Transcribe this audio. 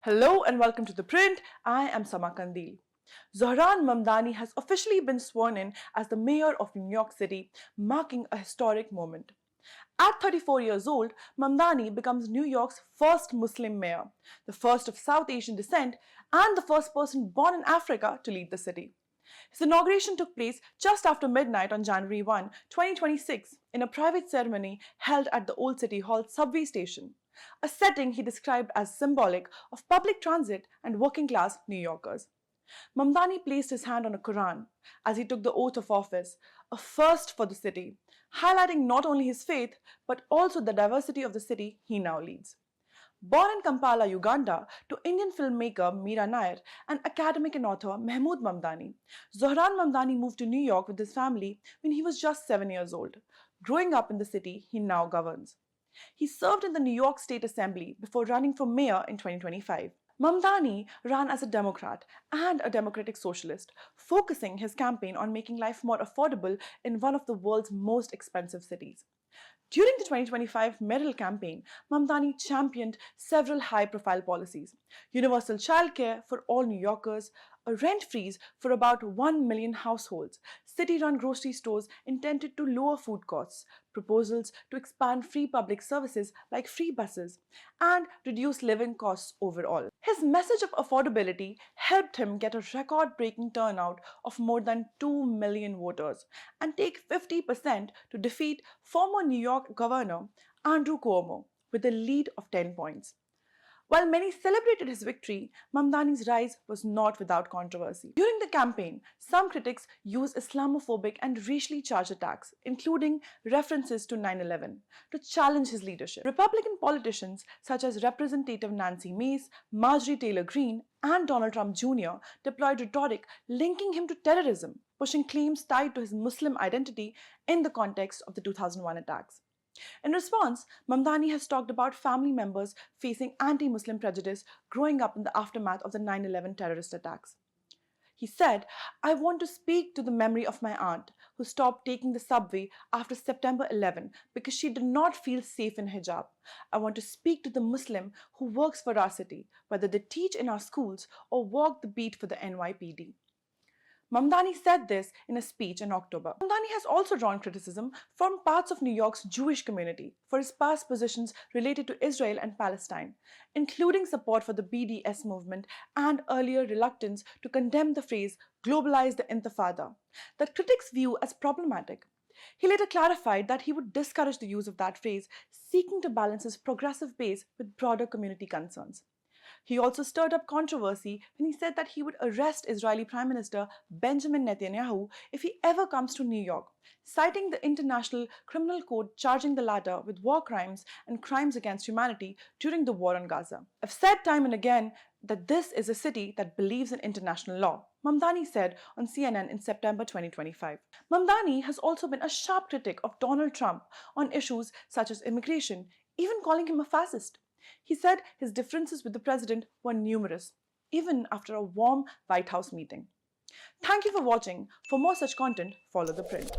Hello and welcome to ThePrint. I am Samah Qundeel. Zohran Mamdani has officially been sworn in as the mayor of New York City, marking a historic moment. At 34 years old, Mamdani becomes New York's first Muslim mayor, the first of South Asian descent, and the first person born in Africa to lead the city. His inauguration took place just after midnight on January 1, 2026, in a private ceremony held at the Old City Hall subway station, a setting he described as symbolic of public transit and working class New Yorkers. Mamdani placed his hand on a Quran as he took the oath of office, a first for the city, highlighting not only his faith but also the diversity of the city he now leads. Born in Kampala, Uganda, to Indian filmmaker Meera Nair and academic and author Mahmood Mamdani, Zohran Mamdani moved to New York with his family when he was just 7 years old, growing up in the city he now governs. He served in the New York State Assembly before running for mayor in 2025. Mamdani ran as a Democrat and a Democratic Socialist, focusing his campaign on making life more affordable in one of the world's most expensive cities. During the 2025 mayoral campaign, Mamdani championed several high-profile policies: universal childcare for all New Yorkers, a rent freeze for about 1 million households, city-run grocery stores intended to lower food costs, proposals to expand free public services like free buses, and reduce living costs overall. His message of affordability helped him get a record-breaking turnout of more than 2 million voters and take 50% to defeat former New York Governor Andrew Cuomo with a lead of 10 points. While many celebrated his victory, Mamdani's rise was not without controversy. During the campaign, some critics used Islamophobic and racially charged attacks, including references to 9/11, to challenge his leadership. Republican politicians such as Representative Nancy Mace, Marjorie Taylor Greene, and Donald Trump Jr. deployed rhetoric linking him to terrorism, pushing claims tied to his Muslim identity in the context of the 2001 attacks. In response, Mamdani has talked about family members facing anti-Muslim prejudice growing up in the aftermath of the 9/11 terrorist attacks. He said, "I want to speak to the memory of my aunt who stopped taking the subway after September 11 because she did not feel safe in hijab. I want to speak to the Muslim who works for our city, whether they teach in our schools or walk the beat for the NYPD." Mamdani said this in a speech in October. Mamdani has also drawn criticism from parts of New York's Jewish community for his past positions related to Israel and Palestine, including support for the BDS movement and earlier reluctance to condemn the phrase "globalize the intifada" that critics view as problematic. He later clarified that he would discourage the use of that phrase, seeking to balance his progressive base with broader community concerns. He also stirred up controversy when he said that he would arrest Israeli Prime Minister Benjamin Netanyahu if he ever comes to New York, citing the International Criminal Code charging the latter with war crimes and crimes against humanity during the war on Gaza. "I've said time and again that this is a city that believes in international law," Mamdani said on CNN in September 2025. Mamdani has also been a sharp critic of Donald Trump on issues such as immigration, even calling him a fascist. He said his differences with the president were numerous, even after a warm White House meeting. Thank you for watching. For more such content, follow ThePrint.